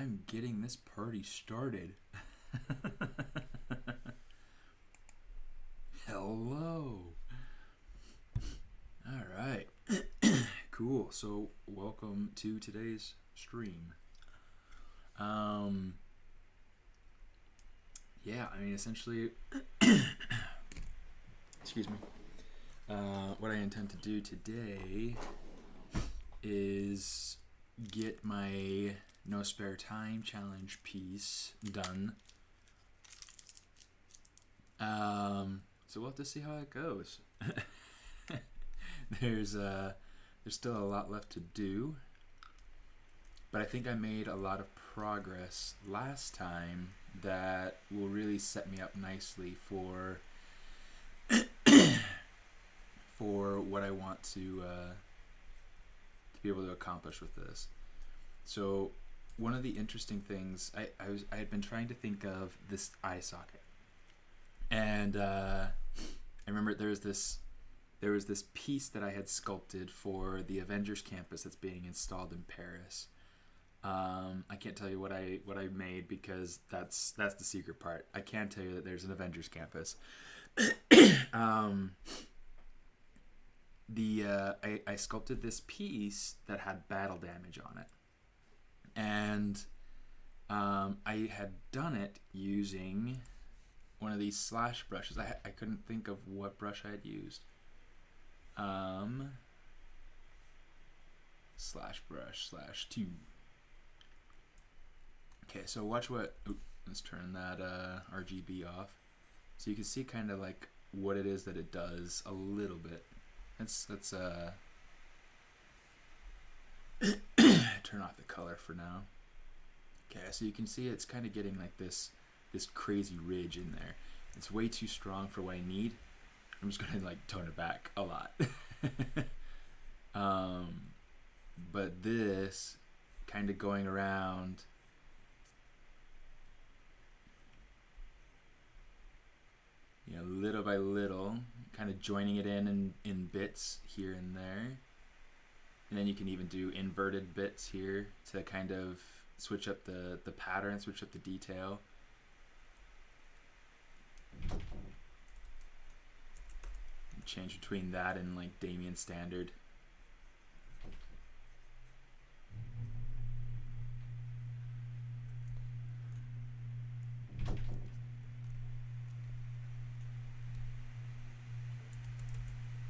I'm getting this party started. Hello. All right. Cool. So, welcome to today's stream. Yeah, I mean, essentially, excuse me. What I intend to do today is get my No Spare Time challenge piece done. So we'll have to see how it goes. There's still a lot left to do, but I think I made a lot of progress last time that will really set me up nicely for for what I want to be able to accomplish with this. So one of the interesting things I had been trying to think of this eye socket, and I remember there was this piece that I had sculpted for the Avengers campus that's being installed in Paris. I can't tell you what I made because that's the secret part. I can tell you that there's an Avengers campus. I sculpted this piece that had battle damage on it, and I had done it using one of these slash brushes. I couldn't think of what brush I had used. Slash brush slash 2. Okay, so watch what. Let's turn that RGB off, so you can see kind of like what it is that it does a little bit. Let's turn off the color for now. Okay, so you can see it's kind of getting like this crazy ridge in there. It's way too strong for what I need. I'm just gonna like tone it back a lot. But this kind of going around, you know, little by little, kind of joining it in bits here and there. And then you can even do inverted bits here to kind of switch up the pattern, switch up the detail. Change between that and like Damien Standard.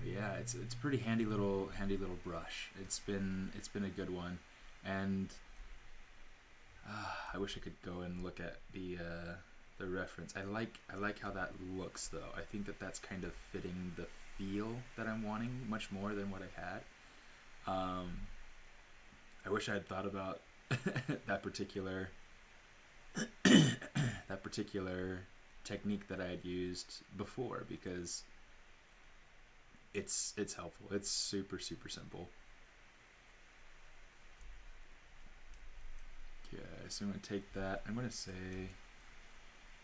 Yeah, it's a pretty handy little brush. It's been a good one, and I wish I could go and look at the reference. I like how that looks though. I think that's kind of fitting the feel that I'm wanting much more than what I had. I wish I had thought about that particular technique that I had used before, because it's helpful. It's super simple. Okay, so I'm gonna take that. I'm gonna say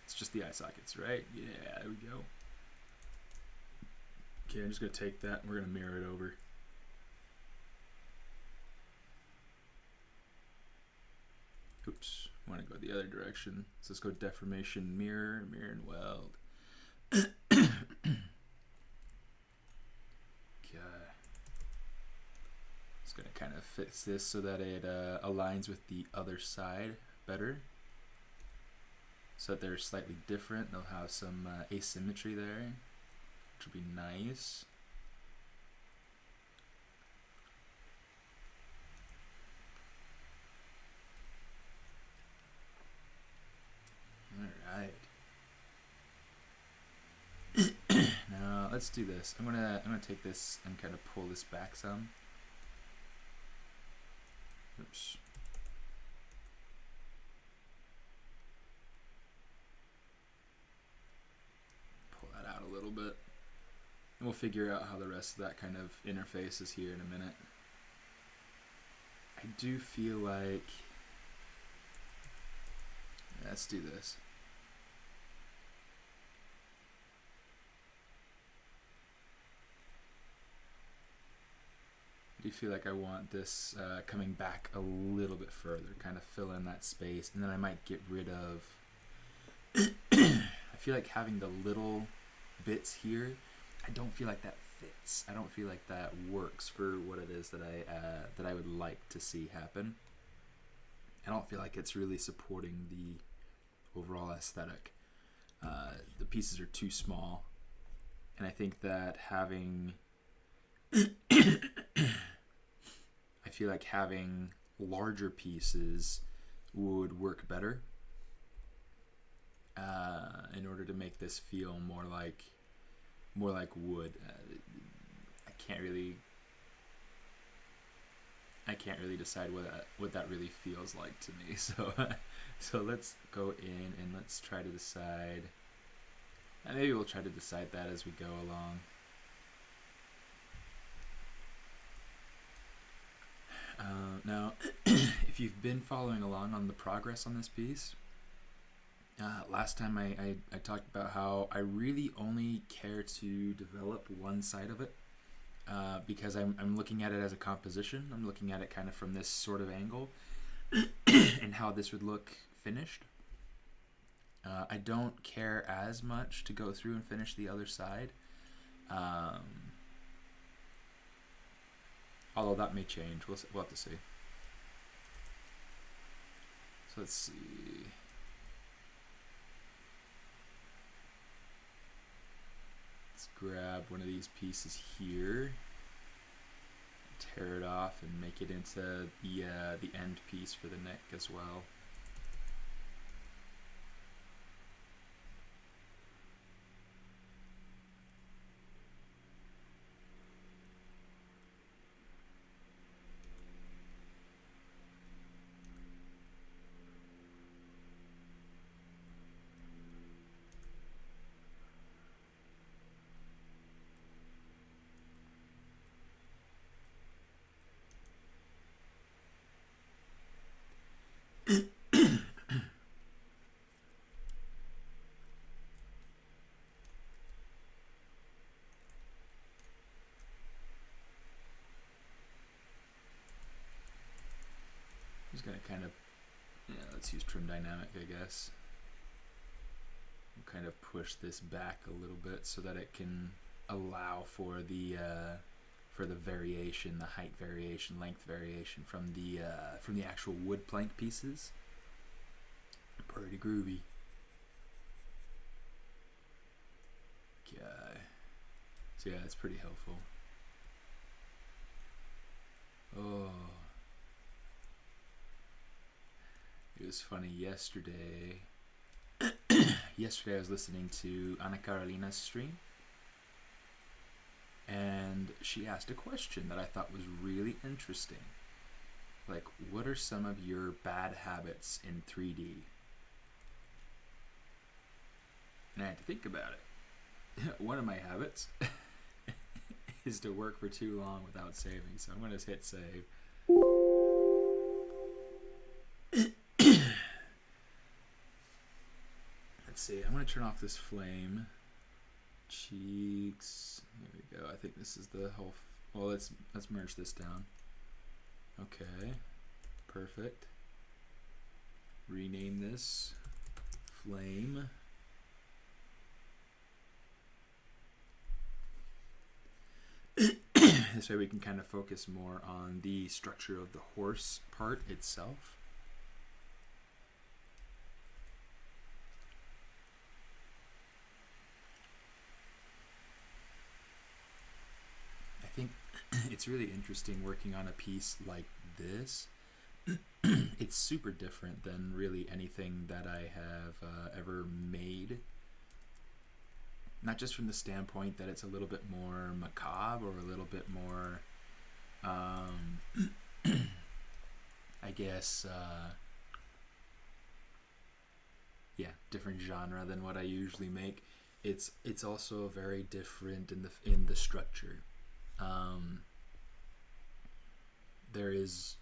it's just the eye sockets, right? Yeah, there we go. Okay, I'm just gonna take that and we're gonna mirror it over. Oops, I want to go the other direction. So let's go deformation, mirror, and weld. Just gonna kind of fix this so that it aligns with the other side better, so that they're slightly different. They'll have some asymmetry there, which will be nice. All right. Now let's do this. I'm gonna take this and kind of pull this back some. Oops. Pull that out a little bit. And we'll figure out how the rest of that kind of interfaces here in a minute. I do feel like, let's do this. I do do feel like I want this coming back a little bit further, kind of fill in that space, and then I might get rid of I feel like having the little bits here, I don't feel like that fits. I don't feel like that works for what it is that I would like to see happen. I don't feel like it's really supporting the overall aesthetic. The pieces are too small, and I think that having I feel like having larger pieces would work better in order to make this feel more like wood. I can't really decide what that really feels like to me. So let's go in and let's try to decide. Maybe we'll try to decide that as we go along. Now, if you've been following along on the progress on this piece, last time I talked about how I really only care to develop one side of it because I'm looking at it as a composition. I'm looking at it kind of from this sort of angle and how this would look finished. I don't care as much to go through and finish the other side. Although that may change. We'll have to see. So let's see. Let's grab one of these pieces here, tear it off, and make it into the end piece for the neck as well. Just gonna kind of, let's use trim dynamic, I guess. We'll kind of push this back a little bit so that it can allow for the variation, the height variation, length variation from the actual wood plank pieces. Pretty groovy. Okay. So yeah, it's pretty helpful. Oh. It was funny yesterday. Yesterday I was listening to Ana Carolina's stream, and she asked a question that I thought was really interesting. Like, what are some of your bad habits in 3D? And I had to think about it. One of my habits is to work for too long without saving, so I'm going to hit save. Let's see, I'm going to turn off this flame. Cheeks. Here we go. I think this is the whole... Well, let's merge this down. Okay. Perfect. Rename this flame. This way we can kind of focus more on the structure of the horse part itself. I think it's really interesting working on a piece like this. It's super different than really anything that I have ever made. Not just from the standpoint that it's a little bit more macabre or a little bit more, I guess, yeah, different genre than what I usually make. It's also very different in the structure. There is,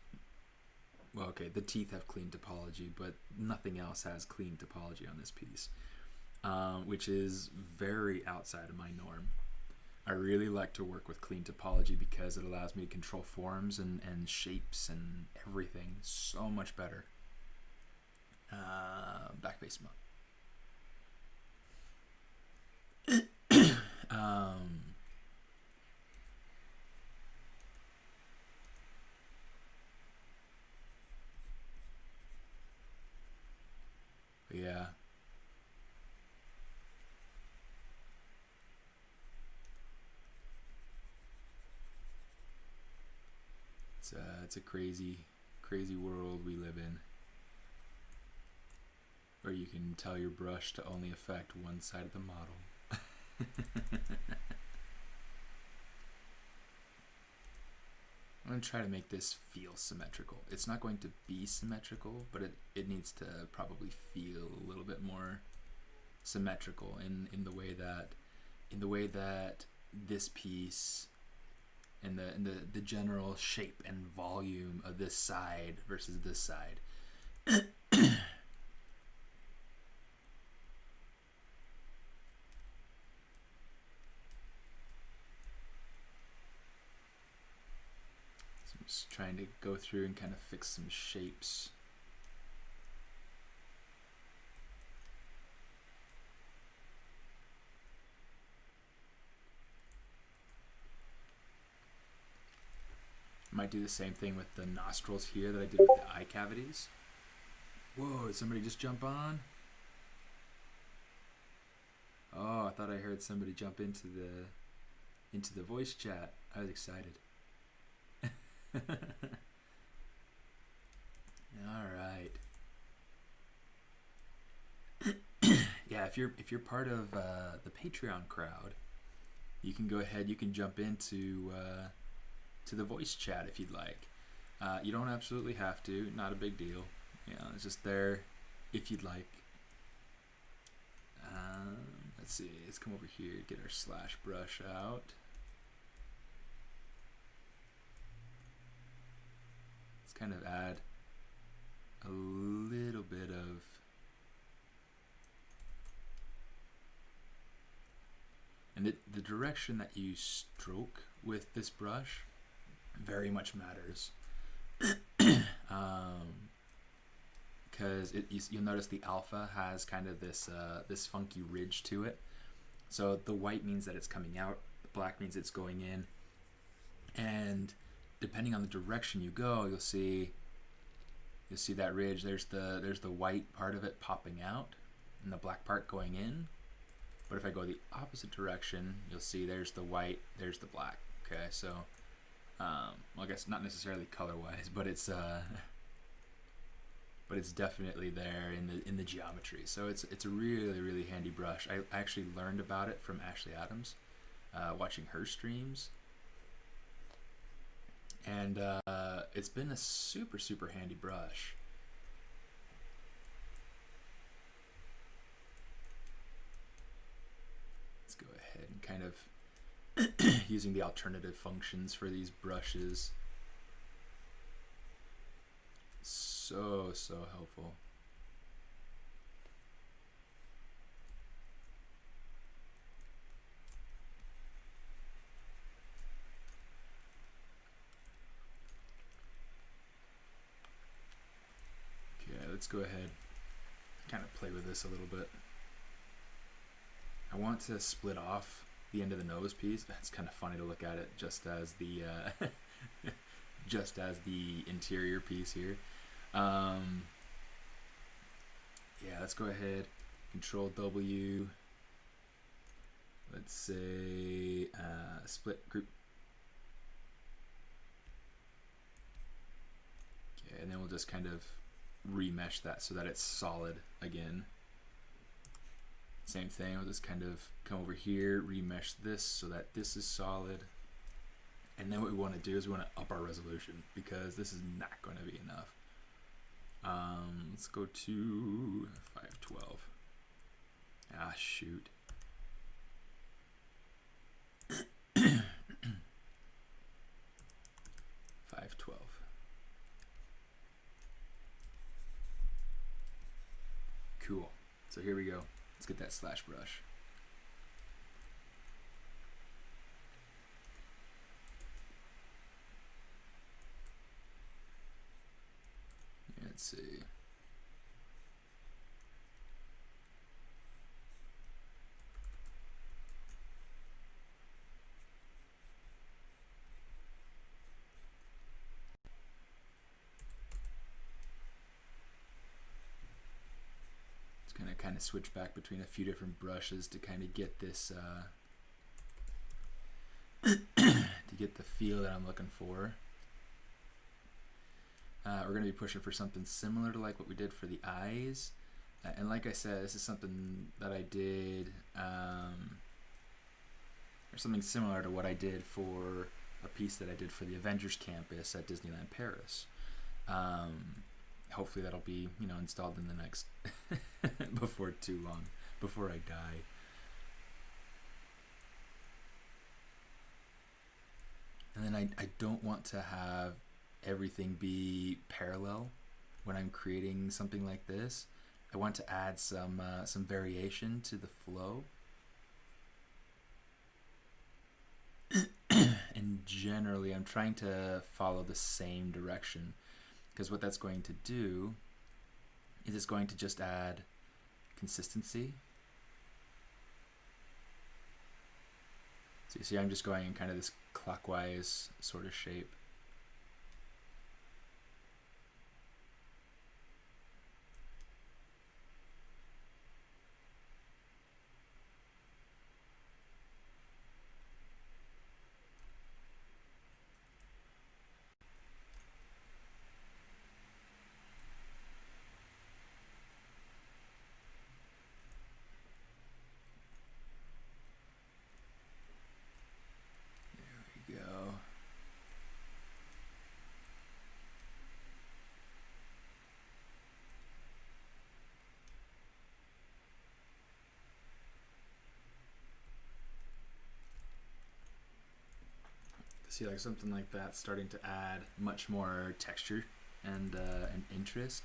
well, okay, the teeth have clean topology, but nothing else has clean topology on this piece. Which is very outside of my norm. I really like to work with clean topology because it allows me to control forms and shapes and everything so much better. Backbase mode. Yeah. It's a crazy world we live in, where you can tell your brush to only affect one side of the model. I'm going to try to make this feel symmetrical. It's not going to be symmetrical, but it needs to probably feel a little bit more symmetrical in the way that this piece and the general shape and volume of this side versus this side. Just trying to go through and kind of fix some shapes. Might do the same thing with the nostrils here that I did with the eye cavities. Whoa, did somebody just jump on? Oh, I thought I heard somebody jump into the voice chat. I was excited. All right. Yeah, if you're part of the Patreon crowd, you can go ahead. You can jump into to the voice chat if you'd like. You don't absolutely have to. Not a big deal. You know, it's just there if you'd like. Let's see. Let's come over here. Get our slash brush out. Kind of add a little bit of and the direction that you stroke with this brush very much matters, because you'll notice the alpha has kind of this this funky ridge to it. So the white means that it's coming out, the black means it's going in, and depending on the direction you go, you'll see that ridge. There's the white part of it popping out and the black part going in. But if I go the opposite direction, you'll see there's the white, there's the black. Okay, so well, I guess not necessarily color-wise, but it's definitely there in the geometry. So it's a really handy brush. I actually learned about it from Ashley Adams, watching her streams. And it's been a super handy brush. Let's go ahead and kind of using the alternative functions for these brushes. So helpful. Let's go ahead, kind of play with this a little bit. I want to split off the end of the nose piece. That's kind of funny to look at it just as the just as the interior piece here. Yeah, let's go ahead, Control W. Let's say split group. Okay, and then we'll just kind of remesh that so that it's solid again. Same thing, we'll just kind of come over here, remesh this so that this is solid. And then what we want to do is we want to up our resolution because this is not going to be enough. Let's go to 512. Ah, shoot. Cool. So here we go. Let's get that slash brush. Let's see. It's going to kind of switch back between a few different brushes to kind of get this to get the feel that I'm looking for. We're going to be pushing for something similar to like what we did for the eyes. And like I said, this is something that I did, or something similar to what I did for a piece that I did for the Avengers campus at Disneyland Paris. Hopefully that'll be, you know, installed in the next, before too long, before I die. And then I don't want to have everything be parallel when I'm creating something like this. I want to add some variation to the flow. And generally I'm trying to follow the same direction, because what that's going to do is it's going to just add consistency. So you see I'm just going in kind of this clockwise sort of shape. Go. See, like something like that starting to add much more texture and interest,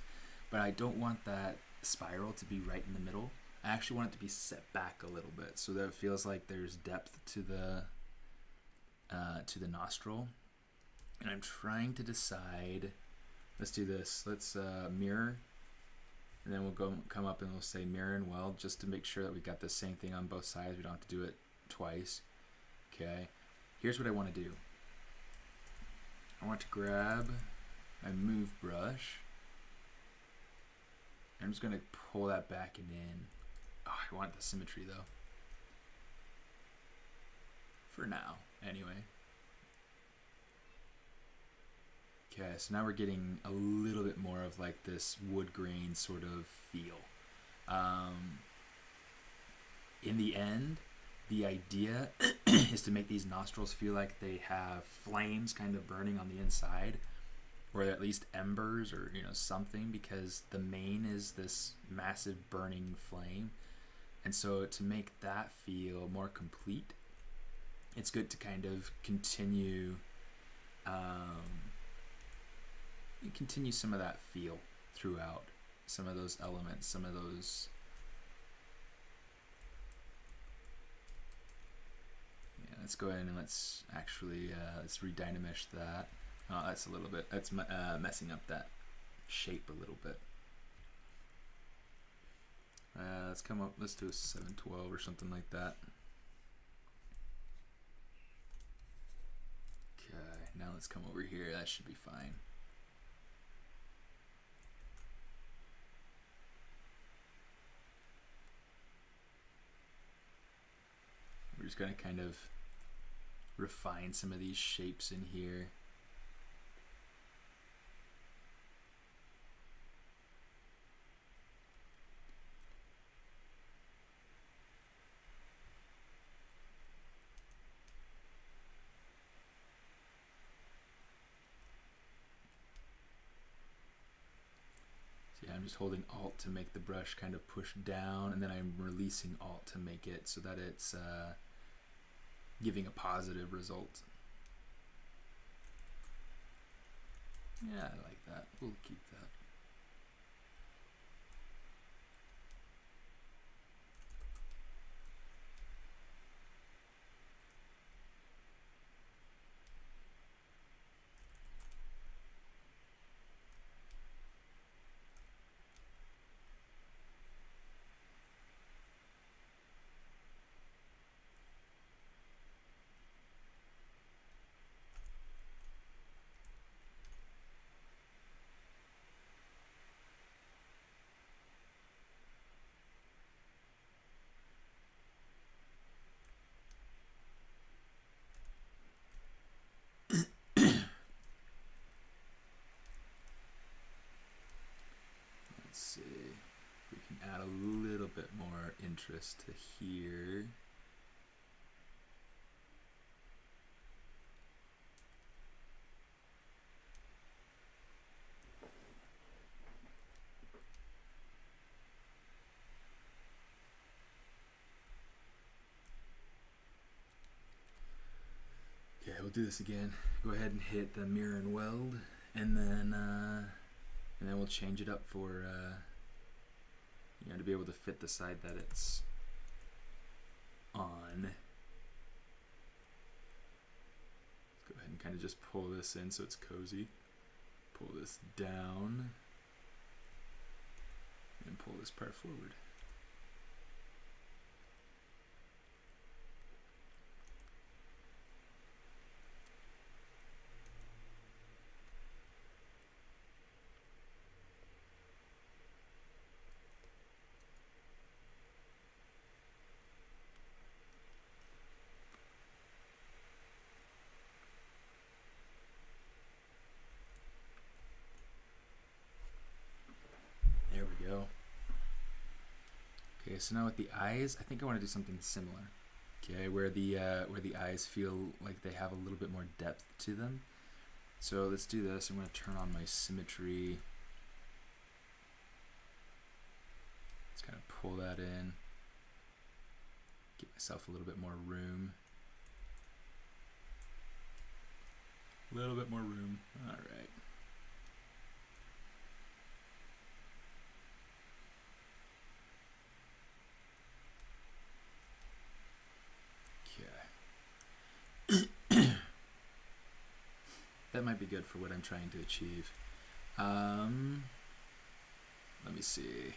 but I don't want that spiral to be right in the middle. I actually want it to be set back a little bit so that it feels like there's depth to the nostril. And I'm trying to decide, let's do this, let's mirror, and then we'll come up and we'll say mirror and weld, just to make sure that we got the same thing on both sides. We don't have to do it twice. Okay, here's what I want to do. I want to grab my move brush. I'm just going to pull that back and in. Oh, I want the symmetry though. For now, anyway. Okay, so now we're getting a little bit more of like this wood grain sort of feel. In the end, the idea is to make these nostrils feel like they have flames kind of burning on the inside, or at least embers, or you know, something, because the mane is this massive burning flame. And so to make that feel more complete, it's good to kind of continue some of that feel throughout, some of those elements, some of those. Yeah, let's go ahead and let's actually let's redynamesh that. Oh, that's a little bit, that's messing up that shape a little bit. Let's come up, let's do a 712 or something like that. Okay, now let's come over here, that should be fine. We're just going to kind of refine some of these shapes in here. I'm just holding Alt to make the brush kind of push down, and then I'm releasing Alt to make it so that it's giving a positive result. Yeah, I like that. We'll keep that. this to here. Okay, we'll do this again. Go ahead and hit the mirror and weld, and then we'll change it up for you know, to be able to fit the side that it's on. Let's go ahead and kind of just pull this in so it's cozy. Pull this down and pull this part forward. Okay, so now with the eyes, I think I want to do something similar. Okay, where the eyes feel like they have a little bit more depth to them. So let's do this. I'm going to turn on my symmetry. Let's kind of pull that in. Give myself a little bit more room. A little bit more room. All right. That might be good for what I'm trying to achieve. Let me see.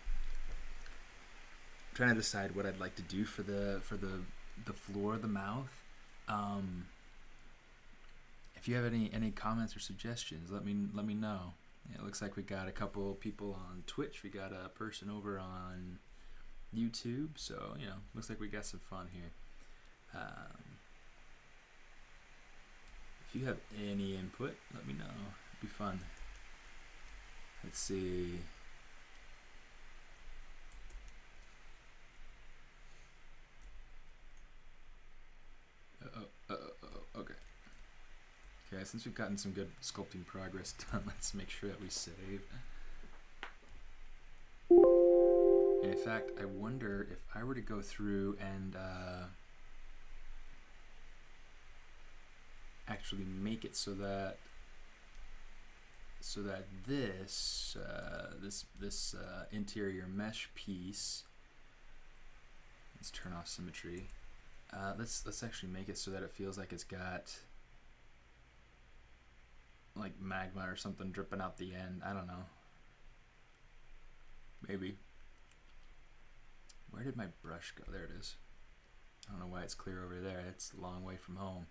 I'm trying to decide what I'd like to do for the floor of the mouth. If you have any comments or suggestions, let me know. It looks like we got a couple people on Twitch. We got a person over on YouTube. So you know, looks like we got some fun here. If you have any input, let me know. It'd be fun. Let's see. Okay. Okay, since we've gotten some good sculpting progress done, let's make sure that we save. And in fact, I wonder if I were to go through and actually make it so that this interior mesh piece, let's turn off symmetry. Let's actually make it so that it feels like it's got like magma or something dripping out the end. I don't know. Maybe. Where did my brush go? There it is. I don't know why it's clear over there. It's a long way from home.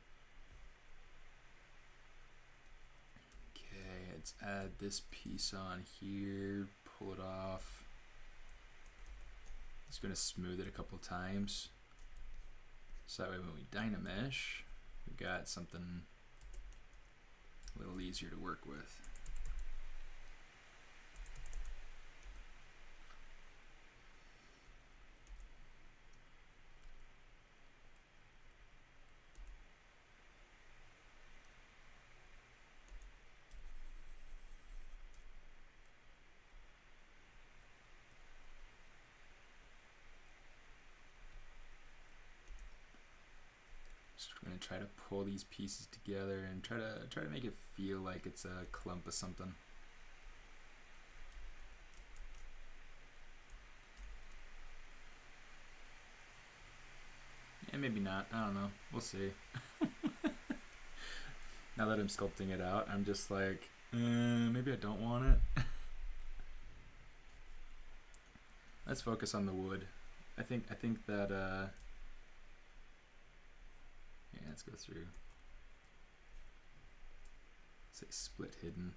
Okay, let's add this piece on here, pull it off. Just gonna smooth it a couple times. So that way when we Dynamesh, we got something a little easier to work with. Try to pull these pieces together and try to make it feel like it's a clump of something. Yeah, maybe not. I don't know. We'll see. Now that I'm sculpting it out, I'm just like, maybe I don't want it. Let's focus on the wood. I think that yeah, let's go through. Say split hidden.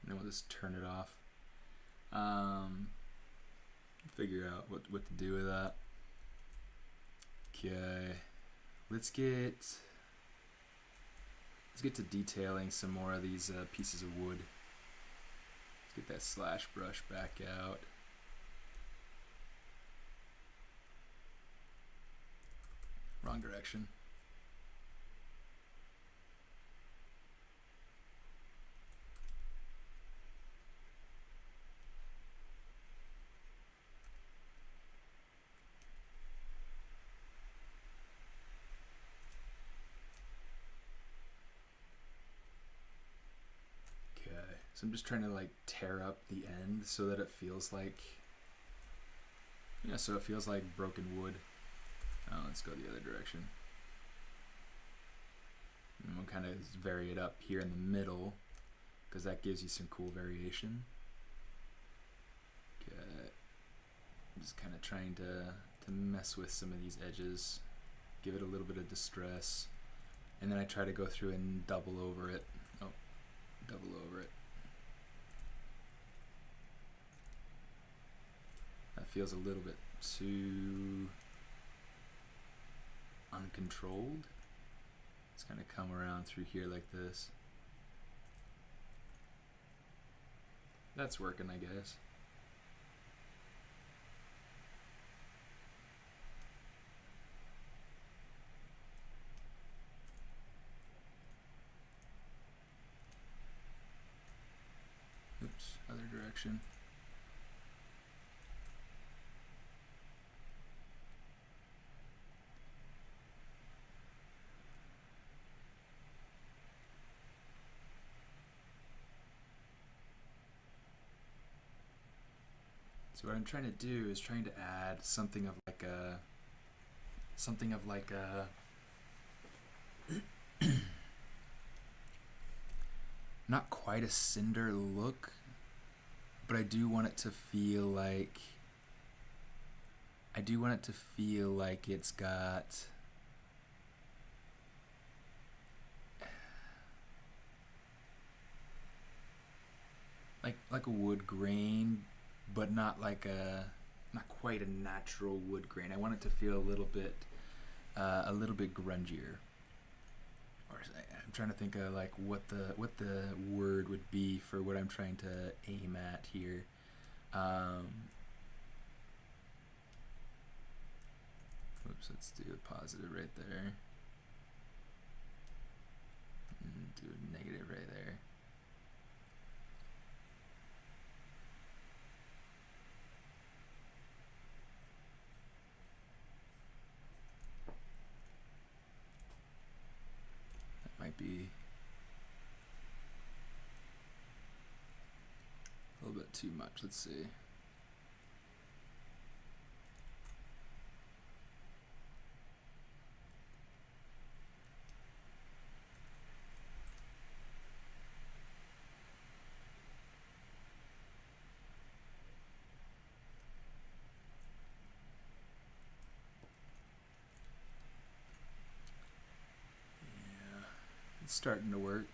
And then we'll just turn it off. Figure out what to do with that. Okay. Let's get to detailing some more of these pieces of wood. Let's get that slash brush back out. Wrong direction. So I'm just trying to like tear up the end so that it feels like, yeah, so it feels like broken wood. Oh, let's go the other direction. And we'll kind of vary it up here in the middle because that gives you some cool variation. Okay. I'm just kind of trying to mess with some of these edges, give it a little bit of distress, and then I try to go through and double over it. Oh, double over it. That feels a little bit too uncontrolled. Let's kind of come around through here like this. That's working, I guess. Oops, other direction. So what I'm trying to do is trying to add something of like a not quite a cinder look, but I do want it to feel like it's got like a wood grain, but not quite a natural wood grain. I want it to feel a little bit grungier. Or I'm trying to think of like what the word would be for what I'm trying to aim at here. Oops, let's do a positive right there. And do a negative right there. Might be a little bit too much. Let's see. Yeah, it's starting to work.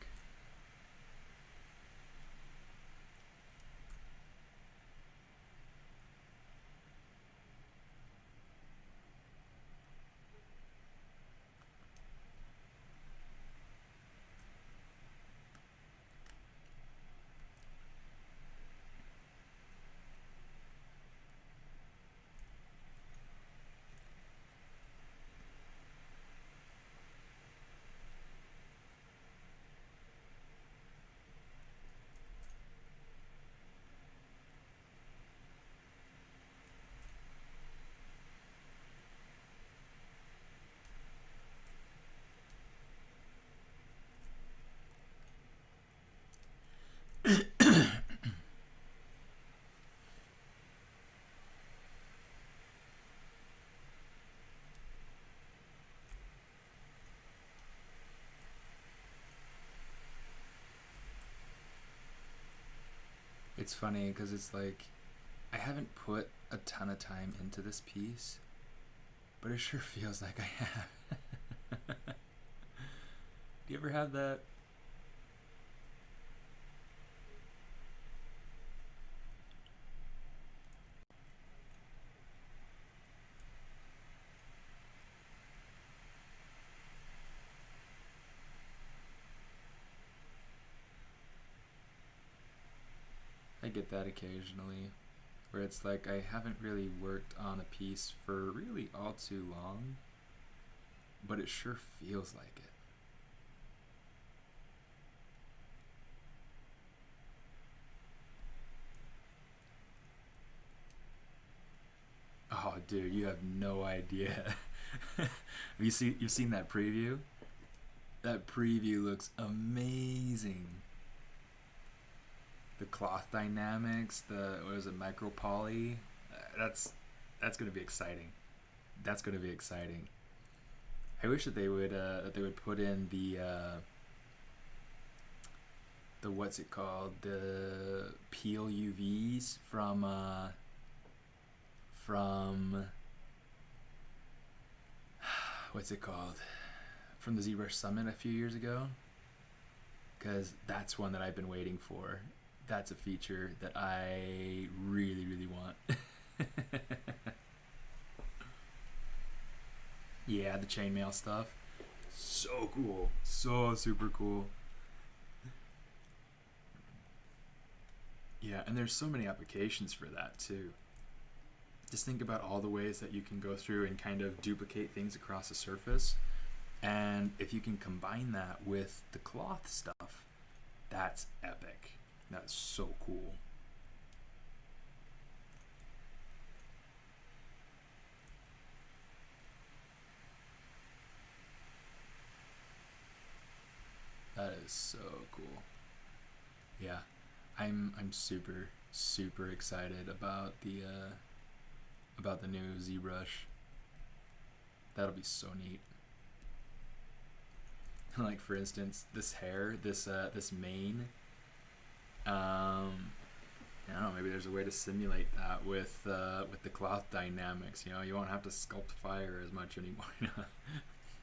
It's funny because it's like I haven't put a ton of time into this piece, but it sure feels like I have. Do you ever have that? I get that occasionally, where it's like I haven't really worked on a piece for really all too long, but it sure feels like it. Oh, dude, you have no idea. You've seen that preview? That preview looks amazing. The cloth dynamics, what is it, MicroPoly? That's gonna be exciting. That's gonna be exciting. I wish that they would put in the what's it called, the peel UVs from what's it called, from the ZBrush Summit a few years ago, because that's one that I've been waiting for. That's a feature that I really want. Yeah, the chainmail stuff, so cool, so super cool. Yeah, and there's so many applications for that too. Just think about all the ways that you can go through and kind of duplicate things across a surface. And if you can combine that with the cloth stuff, that's epic. That's so cool. That is so cool. Yeah, I'm super excited about the new ZBrush. That'll be so neat. Like for instance, this hair, this mane. I don't know. Maybe there's a way to simulate that with the cloth dynamics. You know, you won't have to sculpt fire as much anymore.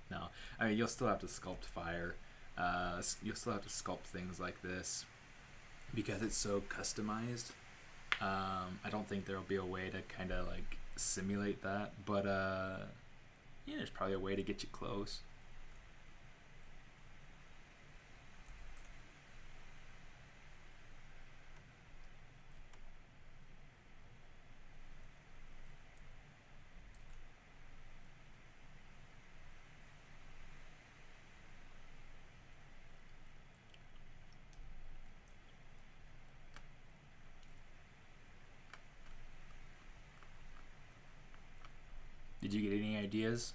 No, I mean you'll still have to sculpt fire. You'll still have to sculpt things like this because it's so customized. I don't think there'll be a way to kind of like simulate that, but yeah, there's probably a way to get you close. Did you get any ideas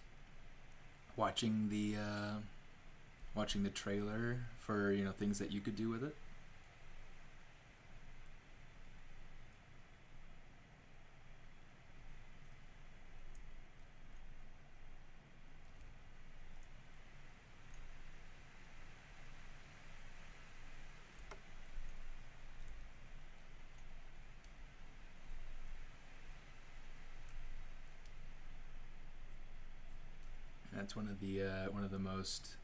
watching the trailer for, you know, things that you could do with it? That's one of the most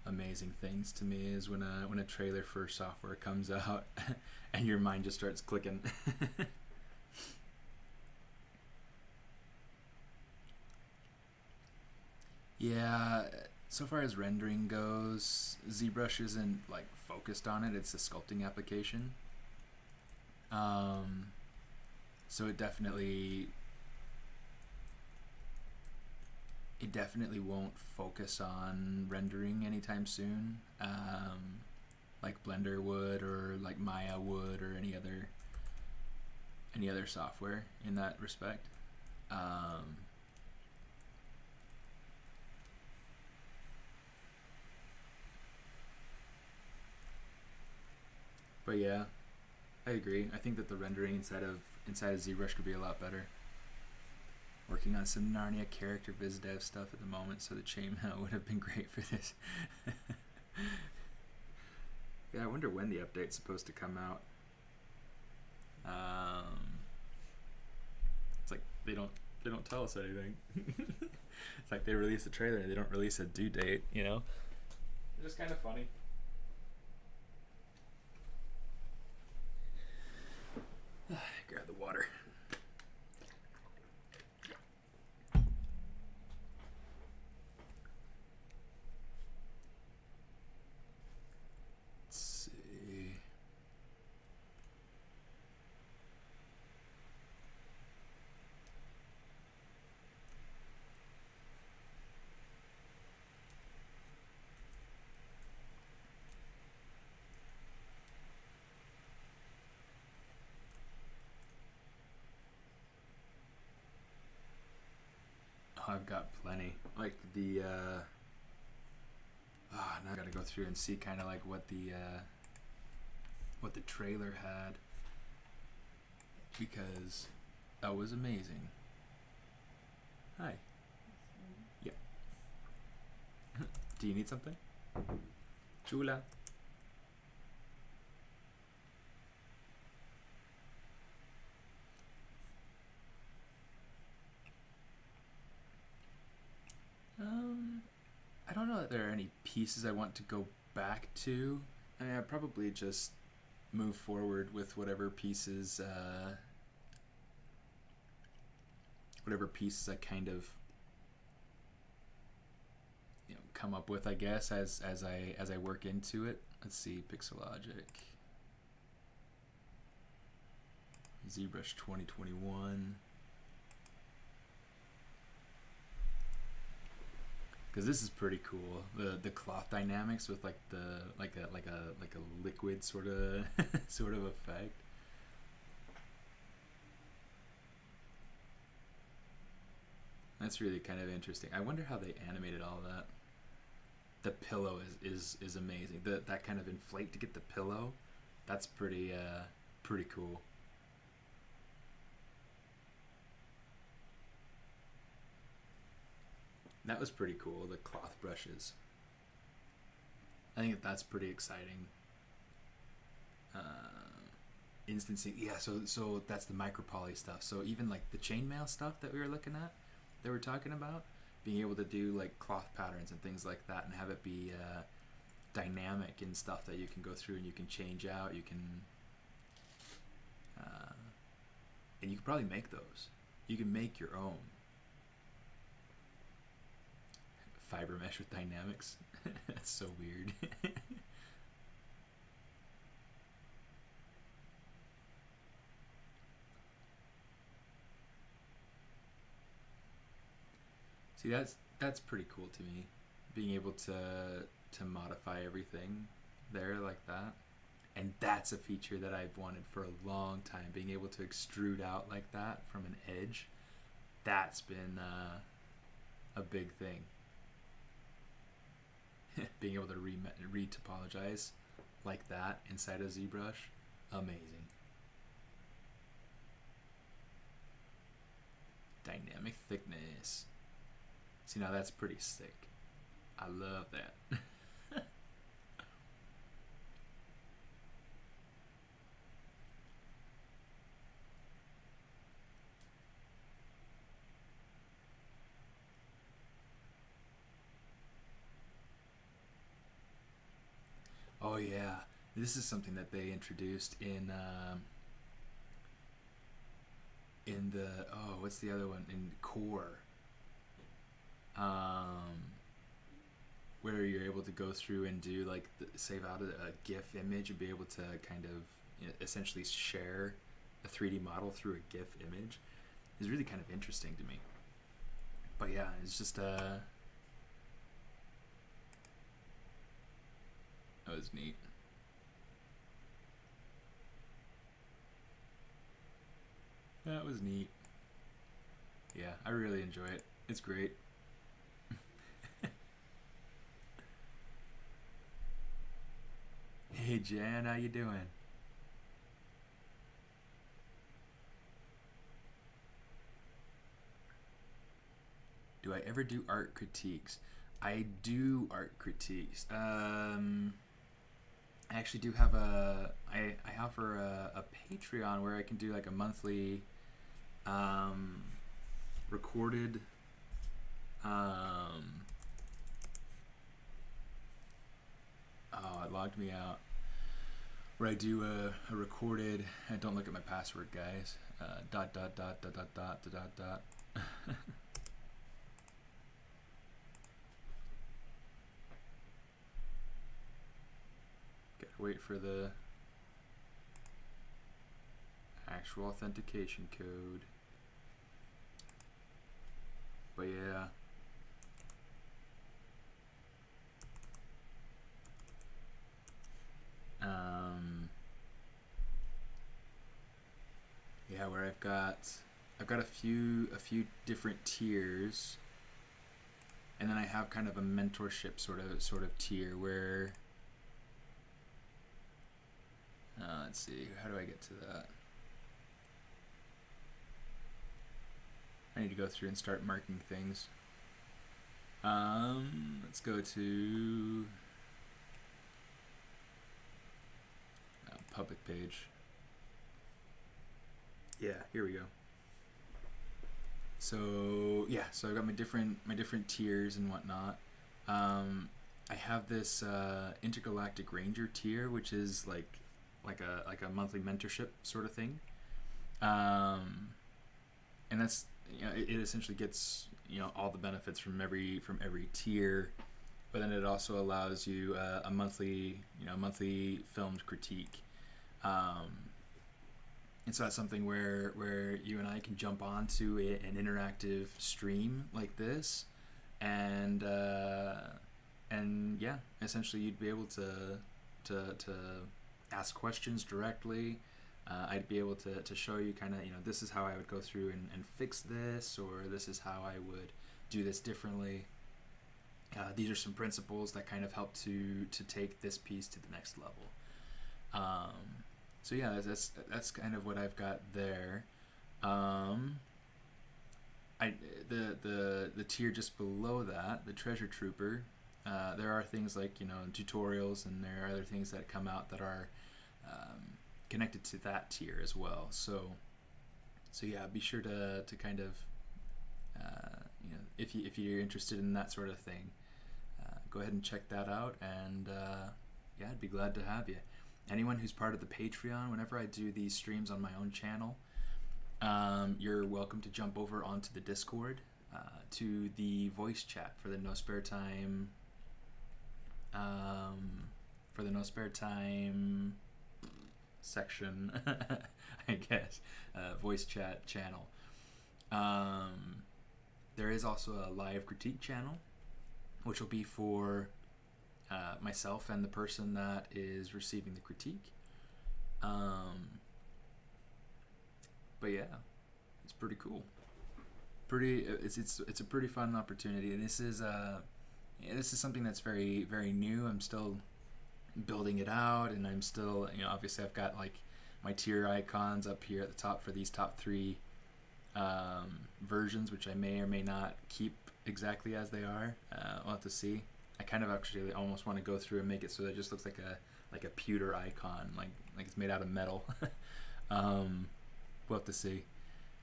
amazing things to me is when a trailer for software comes out and your mind just starts clicking. Yeah, so far as rendering goes, ZBrush isn't like focused on it. It's a sculpting application. Um, so it definitely won't focus on rendering anytime soon, like Blender would, or like Maya would, or any other software in that respect. But yeah, I agree. I think that the rendering inside of ZBrush could be a lot better. Working on some Narnia character viz dev stuff at the moment, so the chainmail would have been great for this. Yeah, I wonder when the update's supposed to come out. It's like they don't tell us anything. It's like they release the trailer and they don't release a due date, you know? It's just kind of funny. Grab the water. Let's see. I've got plenty. Like the now I gotta go through and see kind of like what the trailer had, because that was amazing. Hi. Yeah. Do you need something? Chula. I don't know that there are any pieces I want to go back to. I mean, I'd probably just move forward with whatever pieces I kind of come up with, I guess, as I work into it. Let's see, Pixelogic, ZBrush 2021. Because this is pretty cool. The cloth dynamics with like a liquid sort of effect. That's really kind of interesting. I wonder how they animated all that. The pillow is amazing. That kind of inflate to get the pillow. That's pretty cool. That was pretty cool, the cloth brushes. I think that's pretty exciting. Instancing, yeah, so that's the MicroPoly stuff. So even like the chainmail stuff that we were looking at, that we're talking about, being able to do like cloth patterns and things like that and have it be dynamic and stuff that you can go through and you can change out, you can and you can probably make those. You can make your own. FiberMesh with dynamics. That's so weird. See, that's pretty cool to me, being able to modify everything there like that. And that's a feature that I've wanted for a long time, being able to extrude out like that from an edge. That's been a big thing. Being able to re-topologize like that inside of ZBrush, amazing. Dynamic thickness. See, now that's pretty sick. I love that. Oh yeah, this is something that they introduced in the what's the other one, in Core, where you're able to go through and do like save out a GIF image and be able to kind of essentially share a 3D model through a GIF image is really kind of interesting to me. But yeah, it's just that was neat. That was neat. Yeah, I really enjoy it. It's great. Hey Jan, how you doing? Do I ever do art critiques? I do art critiques. I actually do have I offer a Patreon where I can do like a monthly recorded oh, it logged me out, where I do a recorded, and don't look at my password guys, dot dot dot dot dot dot dot dot gotta wait for the actual authentication code. But yeah, yeah, where I've got a few different tiers And then I have kind of a mentorship sort of tier where, let's see, how do I get to that? I need to go through and start marking things. Let's go to public page. Yeah, here we go. So yeah, so I've got my different tiers and whatnot. I have this Intergalactic Ranger tier, which is like a monthly mentorship sort of thing, and that's, you know, it essentially gets, you know, all the benefits from every tier, but then it also allows you a monthly filmed critique. And so that's something where you and I can jump onto an interactive stream like this, and yeah, essentially you'd be able to ask questions directly. I'd be able to show you kind of, you know, this is how I would go through and fix this, or this is how I would do this differently. These are some principles that kind of help to take this piece to the next level. So yeah, that's kind of what I've got there. The tier just below that, the Treasure Trooper, there are things like, you know, tutorials, and there are other things that come out that are connected to that tier as well. So yeah, be sure to kind of, you know, if you're interested in that sort of thing, go ahead and check that out, and yeah, I'd be glad to have you. Anyone who's part of the Patreon, whenever I do these streams on my own channel, you're welcome to jump over onto the Discord, to the voice chat for the No Spare Time, section, I guess, voice chat channel. There is also a live critique channel, which will be for myself and the person that is receiving the critique. But yeah, it's pretty cool. It's a pretty fun opportunity, and this is something that's very, very new. I'm still building it out, and I'm still, you know, obviously I've got like my tier icons up here at the top for these top 3 versions, which I may or may not keep exactly as they are. We'll have to see. I kind of actually almost want to go through and make it so that it just looks like a pewter icon, like it's made out of metal. We'll have to see.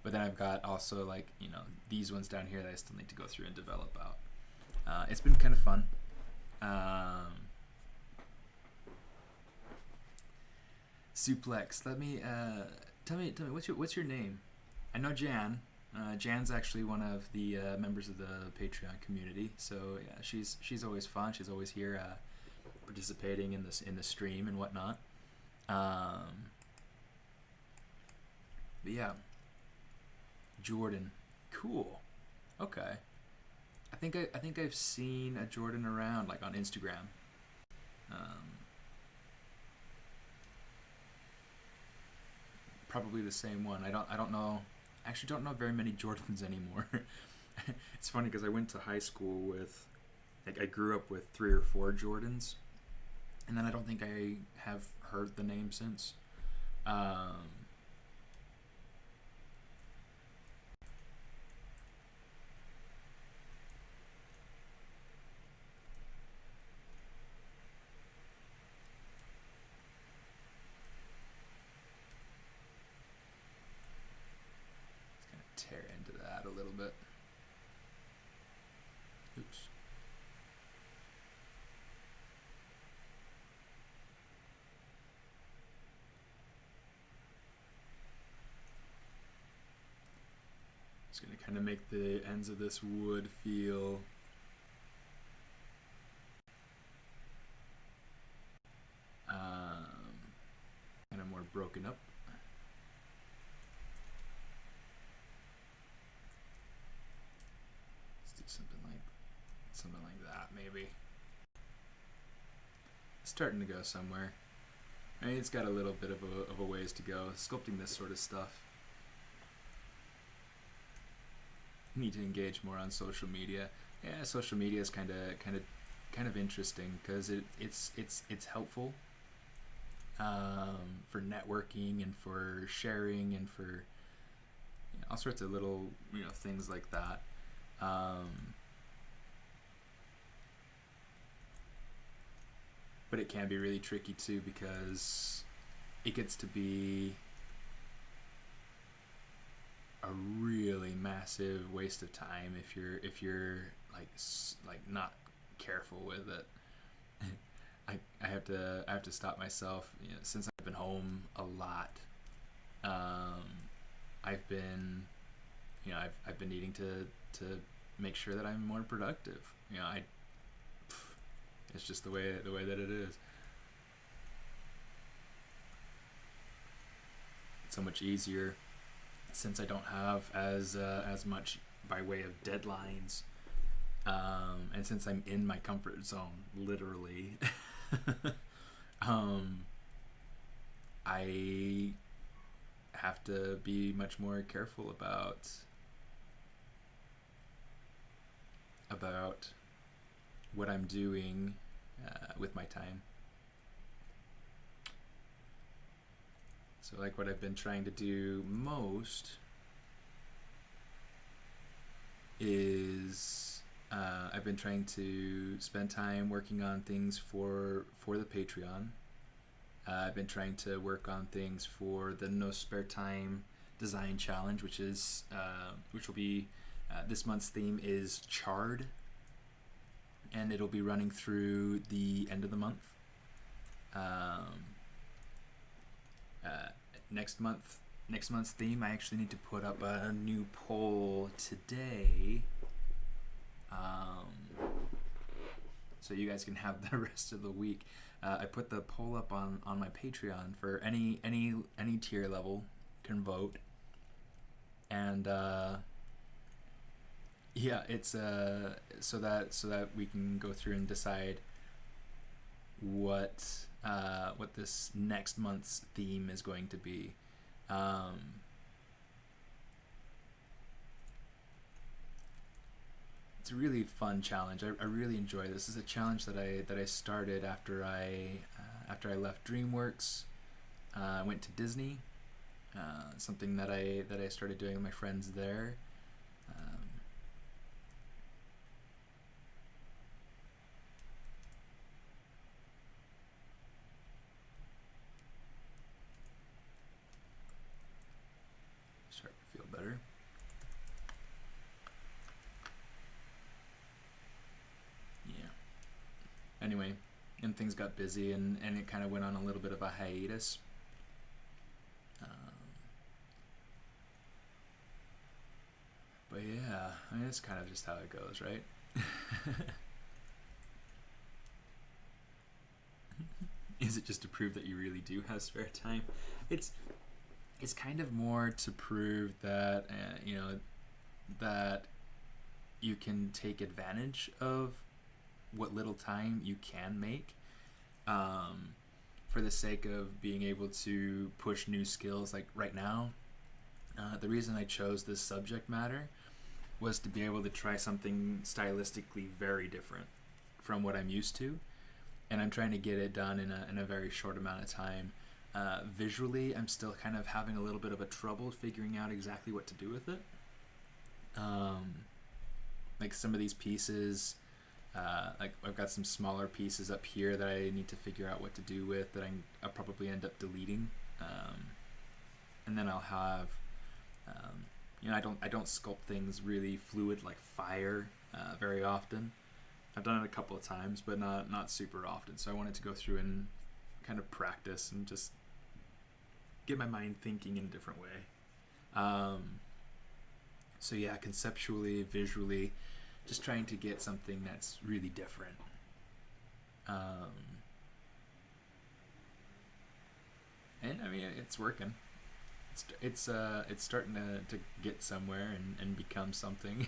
But then I've got also, like, you know, these ones down here that I still need to go through and develop out. It's been kind of fun. Suplex, let me tell me what's your name? I know Jan. Jan's actually one of the members of the Patreon community, so yeah, she's always fun. She's always here, participating in the stream and whatnot. But yeah, Jordan, cool. Okay, I think I've seen a Jordan around, like on Instagram. Probably the same one. I don't know. I actually don't know very many Jordans anymore. It's funny because I went to high school with, like, I grew up with 3 or 4 Jordans, and then I don't think I have heard the name since. Tear into that a little bit. Oops. Just gonna kind of make the ends of this wood feel kind of more broken up. Something like that, maybe. It's starting to go somewhere. I mean, it's got a little bit of a ways to go. Sculpting this sort of stuff. Need to engage more on social media. yeah, social media is kind of interesting because it's helpful for networking and for sharing and for all sorts of little things like that. But it can be really tricky too because it gets to be a really massive waste of time if you're like not careful with it. I have to stop myself. Since I've been home a lot, I've been I've been needing to make sure that I'm more productive. It's just the way that it is. It's so much easier since I don't have as much by way of deadlines, and since I'm in my comfort zone, literally. I have to be much more careful about what I'm doing with my time. So like what I've been trying to do most is I've been trying to spend time working on things for the Patreon. I've been trying to work on things for the No Spare Time Design Challenge, which will be this month's theme is Charred, and it'll be running through the end of the month. Next month's theme, I actually need to put up a new poll today, so you guys can have the rest of the week. I put the poll up on my Patreon for any tier level can vote, and yeah, it's so that we can go through and decide what this next month's theme is going to be. It's a really fun challenge. I really enjoy this. This is a challenge that I started after I left DreamWorks. I went to Disney. Something that I started doing with my friends there. Starting to feel better. Anyway, and things got busy, and it kind of went on a little bit of a hiatus. But yeah, I mean, it's kind of just how it goes, right? Is it just to prove that you really do have spare time? It's kind of more to prove that that you can take advantage of what little time you can make, for the sake of being able to push new skills. Like right now, the reason I chose this subject matter was to be able to try something stylistically very different from what I'm used to, and I'm trying to get it done in a very short amount of time. Visually, I'm still kind of having a little bit of a trouble figuring out exactly what to do with it. Like some of these pieces, like I've got some smaller pieces up here that I need to figure out what to do with, that I'll probably end up deleting, and then I'll have, I don't sculpt things really fluid like fire very often. I've done it a couple of times, but not super often. So I wanted to go through and kind of practice and just get my mind thinking in a different way. So yeah, conceptually, visually, just trying to get something that's really different. And I mean, it's working. It's starting to get somewhere and become something.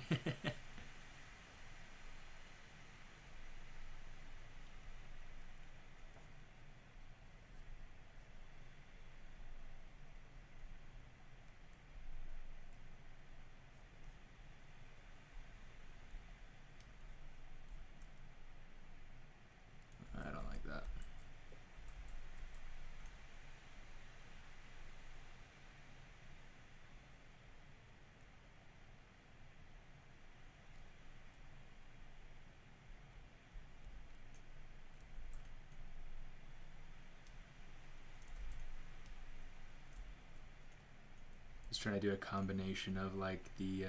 was trying to do a combination of like the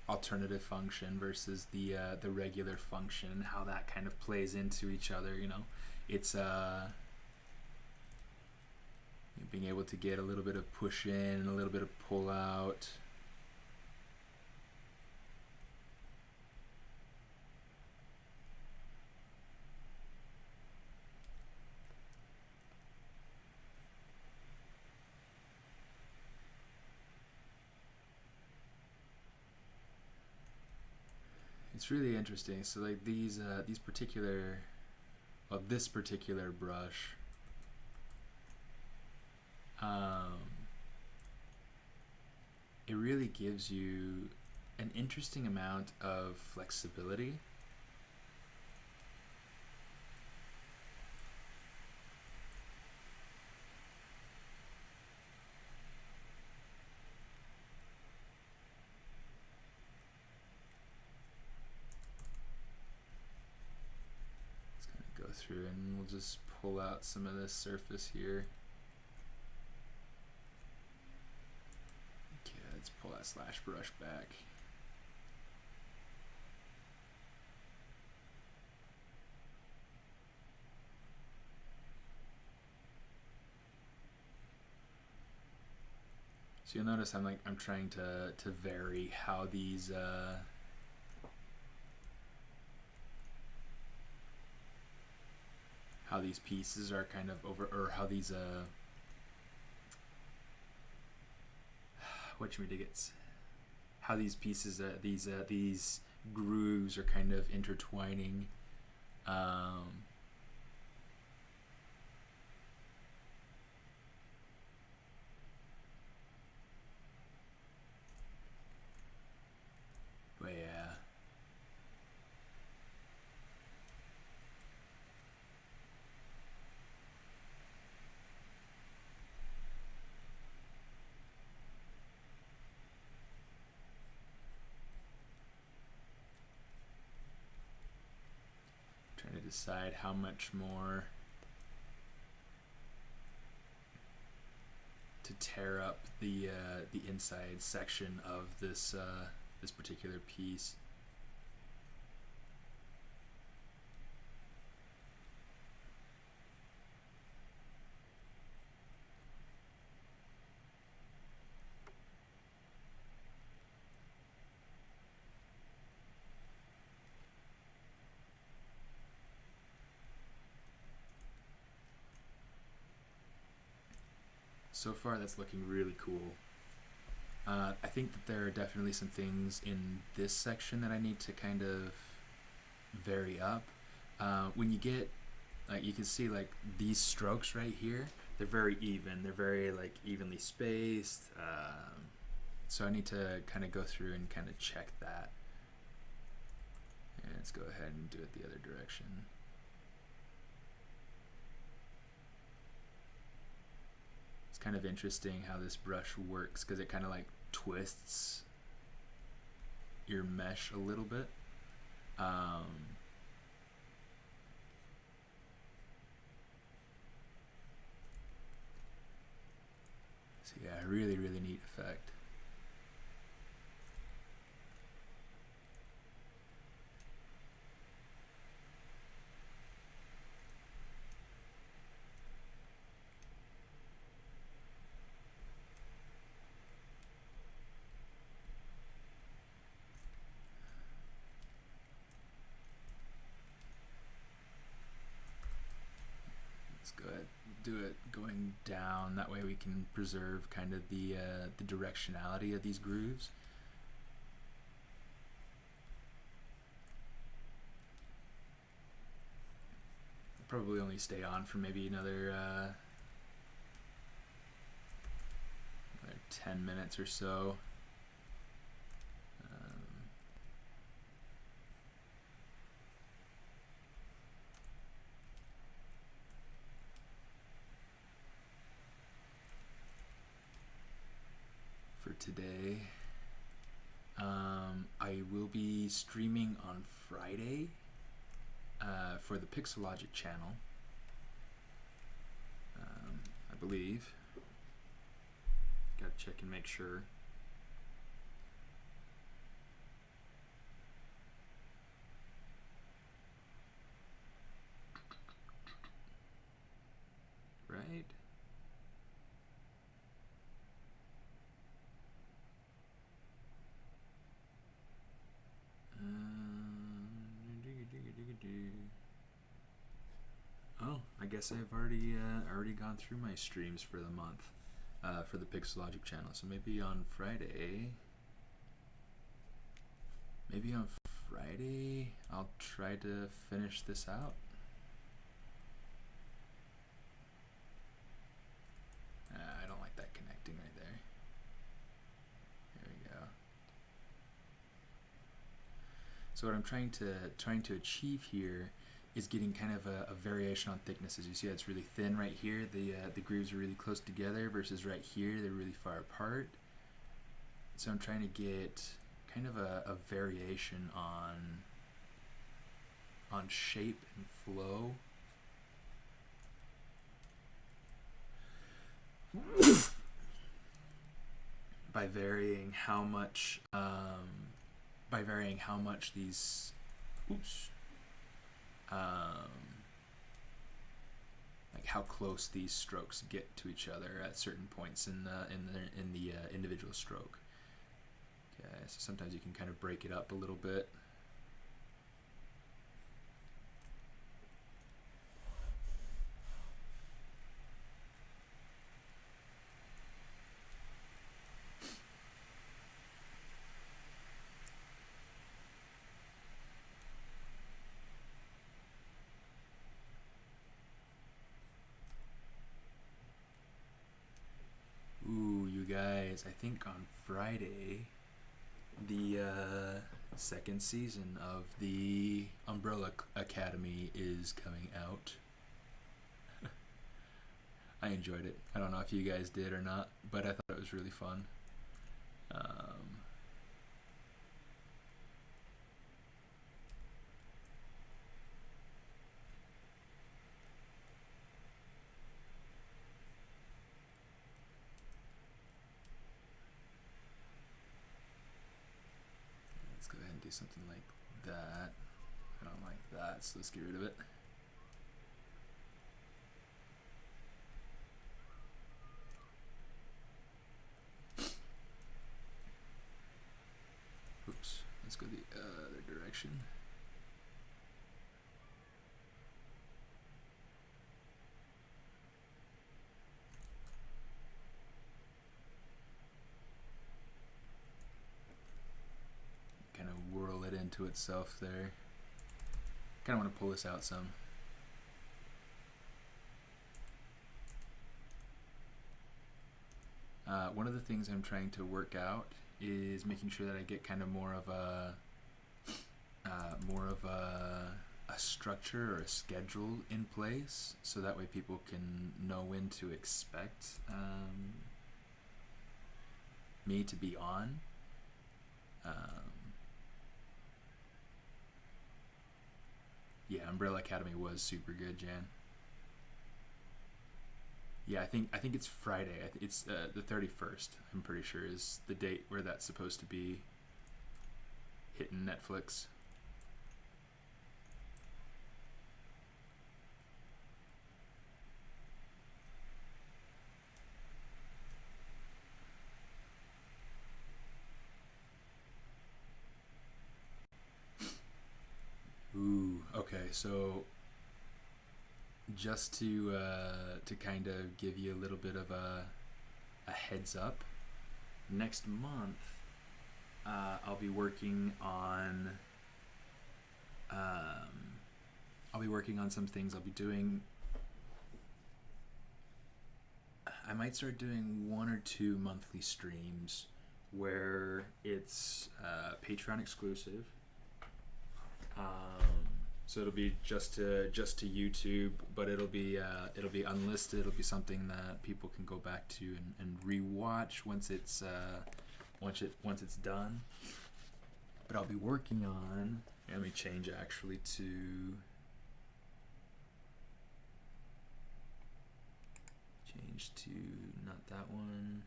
alternative function versus the regular function, and how that kind of plays into each other. You know, it's being able to get a little bit of push in and a little bit of pull out. It's really interesting. So like these particular, well, this particular brush, it really gives you an interesting amount of flexibility. Through, and we'll just pull out some of this surface here. Okay, let's pull that slash brush back. So you'll notice I'm trying to vary how these pieces are kind of over, or how these how these pieces these grooves are kind of intertwining. But yeah. Trying to decide how much more to tear up the inside section of this this particular piece. So far that's looking really cool. I think that there are definitely some things in this section that I need to kind of vary up. When you get, like, you can see like these strokes right here, they're very even, they're very like evenly spaced, so I need to kind of go through and kind of check that. And let's go ahead and do it the other direction. It's kind of interesting how this brush works, because it kind of like twists your mesh a little bit. So yeah, really neat effect. Go ahead, do it going down. That way we can preserve kind of the directionality of these grooves. I'll probably only stay on for maybe another 10 minutes or so. Today. I will be streaming on Friday for the Pixelogic channel, I believe. Got check and make sure. Right? Oh, I guess I've already gone through my streams for the month for the Pixelogic channel. So maybe on Friday, I'll try to finish this out. I don't like that connecting right there. There we go. So what I'm trying to achieve here is getting kind of a variation on thicknesses. You see it's really thin right here. The grooves are really close together versus right here they're really far apart. So I'm trying to get kind of a variation on shape and flow. By varying how much these like how close these strokes get to each other at certain points in the individual stroke. Okay, so sometimes you can kind of break it up a little bit. Guys, I think on Friday the second season of the Umbrella Academy is coming out. I enjoyed it. I don't know if you guys did or not, but I thought it was really fun. Do something like that. I don't like that, so let's get rid of it. Oops, let's go the other direction. Kind of whirl it into itself there. Kind of want to pull this out some. One of the things I'm trying to work out is making sure that I get kind of more of a structure or a schedule in place, so that way people can know when to expect me to be on. Yeah, Umbrella Academy was super good, Jan. Yeah, I think it's Friday. It's the 31st. I'm pretty sure is the date where that's supposed to be hitting Netflix. Ooh, okay, so just to kind of give you a little bit of a heads up, next month I'll be working on some things. I might start doing 1 or 2 monthly streams where it's Patreon exclusive. So it'll be just to YouTube, but it'll be unlisted. It'll be something that people can go back to and rewatch once it's done. But I'll be working on. Let me change actually to. Change to not that one.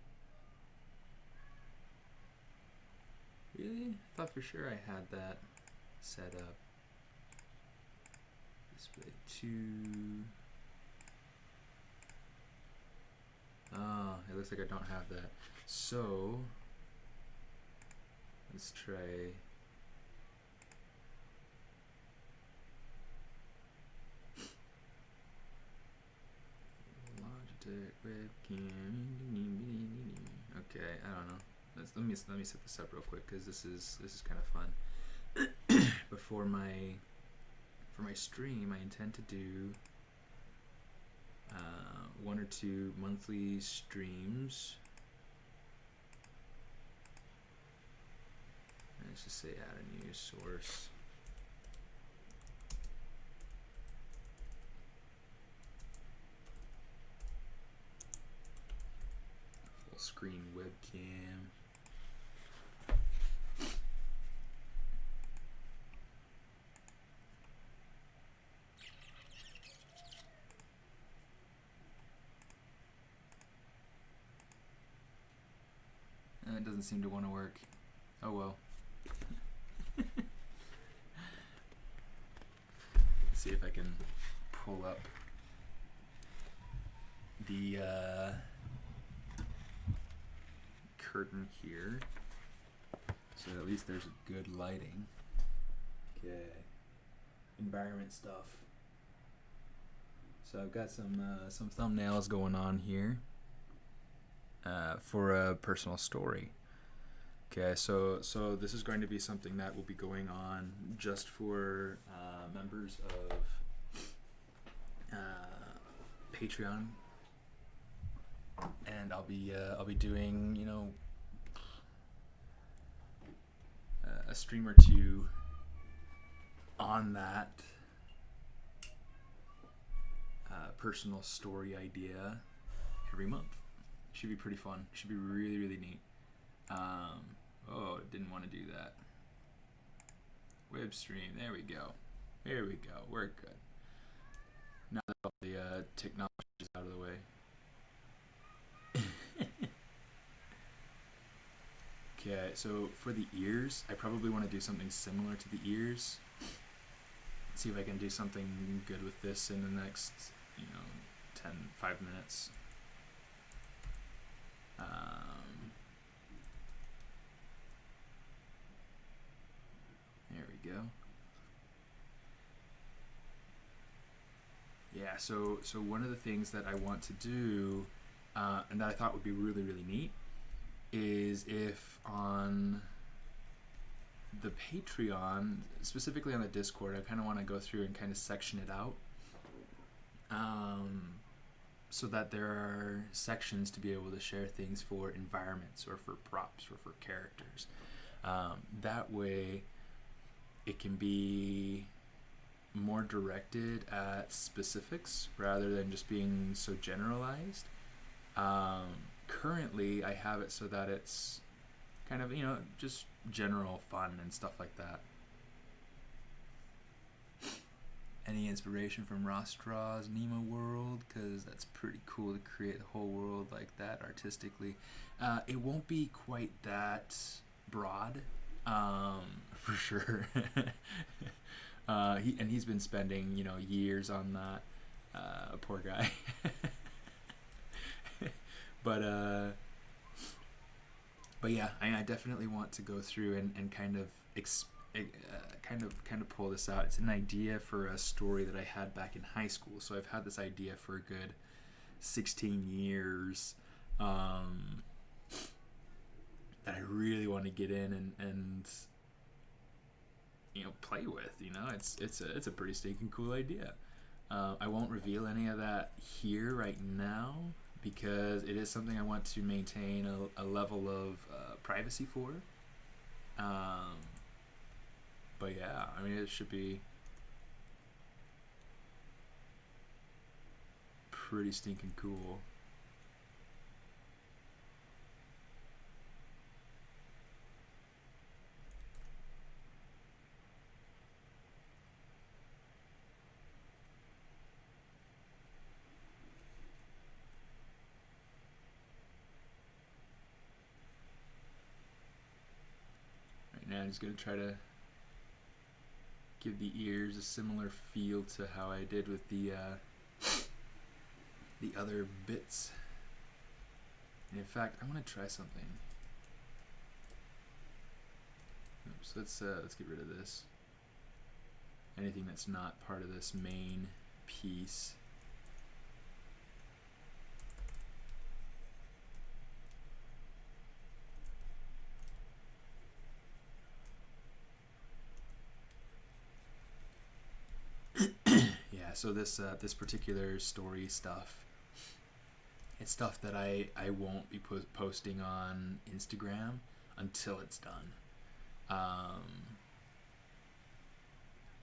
Really? I thought for sure I had that set up. Display 2. Oh, it looks like I don't have that. So let's try. Logitech webcam. Okay, I don't know. Let me set this up real quick because this is kind of fun. For my stream, I intend to do 1 or 2 monthly streams. Let's just say add a new source. Full screen webcam. It doesn't seem to want to work. Oh well. Let's see if I can pull up the curtain here, so at least there's a good lighting. Okay, environment stuff. So I've got some thumbnails going on here. For a personal story. Okay, so this is going to be something that will be going on just for members of Patreon, and I'll be doing, you know, a stream or 2 on that personal story idea every month. Should be pretty fun. Should be really, really neat. Oh, didn't want to do that. Web stream. There we go. There we go. We're good. Now that all the technology is out of the way. Okay, so for the ears, I probably want to do something similar to the ears. Let's see if I can do something good with this in the next, 5 minutes. There we go. Yeah, so one of the things that I want to do, and that I thought would be really, really neat, is if on the Patreon, specifically on the Discord, I kind of want to go through and kind of section it out. So that there are sections to be able to share things for environments or for props or for characters. That way it can be more directed at specifics rather than just being so generalized. Currently I have it so that it's kind of, just general fun and stuff like that. Any inspiration from Ross Straw's Nemo world? Because that's pretty cool to create the whole world like that artistically. It won't be quite that broad, for sure. He's been spending, years on that. Poor guy. But yeah, I definitely want to go through and kind of pull this out. It's an idea for a story that I had back in high school. So I've had this idea for a good 16 years that I really want to get in and play with. It's a pretty stinking cool idea. I won't reveal any of that here right now because it is something I want to maintain a level of privacy for. But yeah, it should be pretty stinking cool. I'm just going to try to give the ears a similar feel to how I did with the other bits. And in fact, I want to try something. Oops, let's get rid of this. Anything that's not part of this main piece. Yeah, so this particular story stuff, it's stuff that I won't be posting on Instagram until it's done.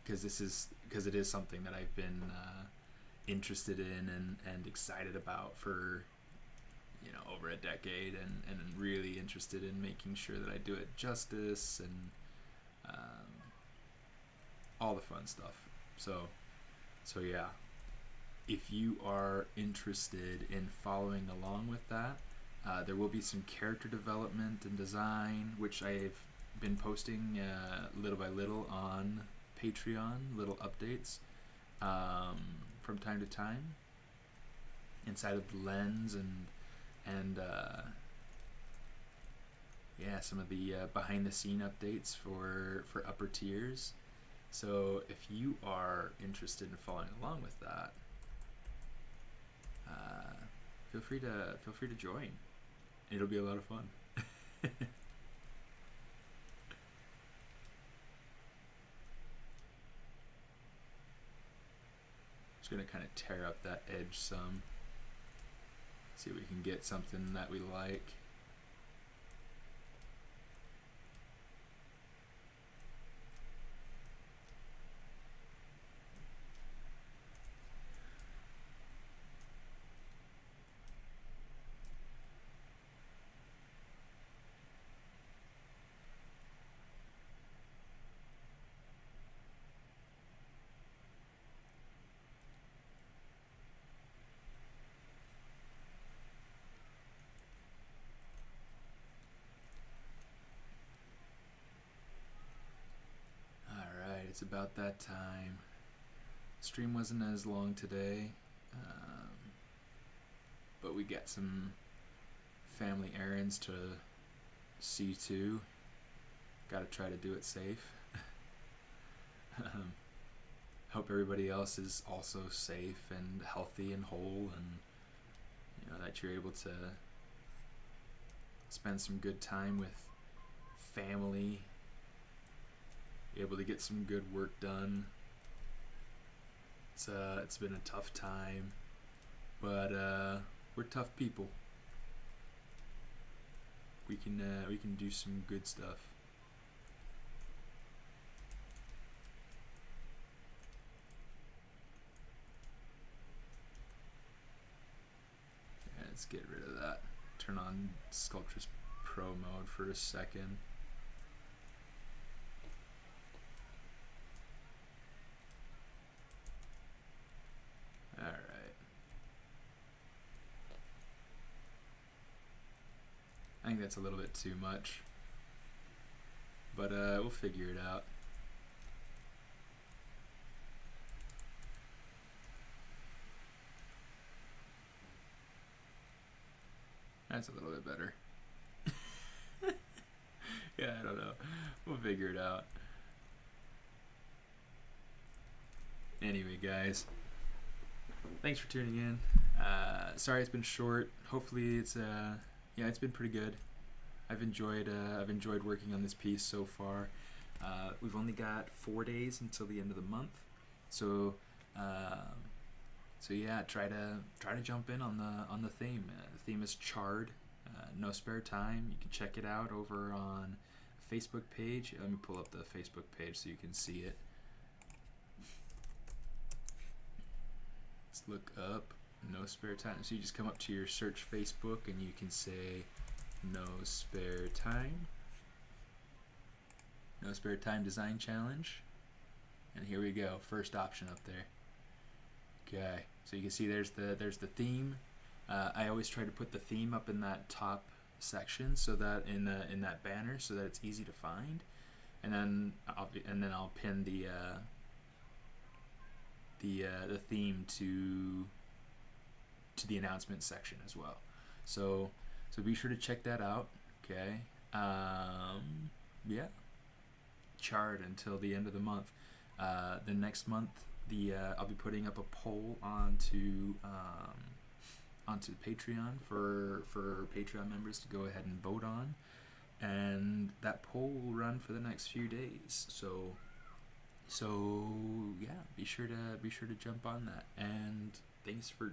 Because it is something that I've been interested in and excited about for over a decade, and really interested in making sure that I do it justice and all the fun stuff. So yeah, if you are interested in following along with that, there will be some character development and design, which I've been posting little by little on Patreon, little updates from time to time inside of the lens, and yeah, some of the behind the scene updates for upper tiers. So if you are interested in following along with that, feel free to join. It'll be a lot of fun. Just gonna kind of tear up that edge some. See if we can get something that we like. It's about that time. Stream wasn't as long today, but we got some family errands to see to. Gotta try to do it safe. Hope everybody else is also safe and healthy and whole, and that you're able to spend some good time with family, able to get some good work done. It's been a tough time, but we're tough people. We can do some good stuff. Yeah, let's get rid of that. Turn on Sculptris Pro mode for a second. I think that's a little bit too much, but we'll figure it out. That's a little bit better. Yeah, I don't know. We'll figure it out. Anyway, guys, thanks for tuning in. Sorry it's been short. Hopefully it's yeah, it's been pretty good. I've enjoyed working on this piece so far. We've only got 4 days until the end of the month, so yeah, try to jump in on the theme. The theme is Charred. No Spare Time. You can check it out over on the Facebook page. Let me pull up the Facebook page so you can see it. Let's look up No Spare Time. So you just come up to your search Facebook and you can say No Spare Time. No Spare Time Design Challenge. And here we go. First option up there. Okay. So you can see there's the theme. I always try to put the theme up in that top section, so that in that banner, so that it's easy to find. and then I'll pin the theme to the announcements section as well. So be sure to check that out. Okay. Yeah. Chart until the end of the month. The next month, I'll be putting up a poll onto Patreon for Patreon members to go ahead and vote on, and that poll will run for the next few days. So yeah, be sure to jump on that. And thanks for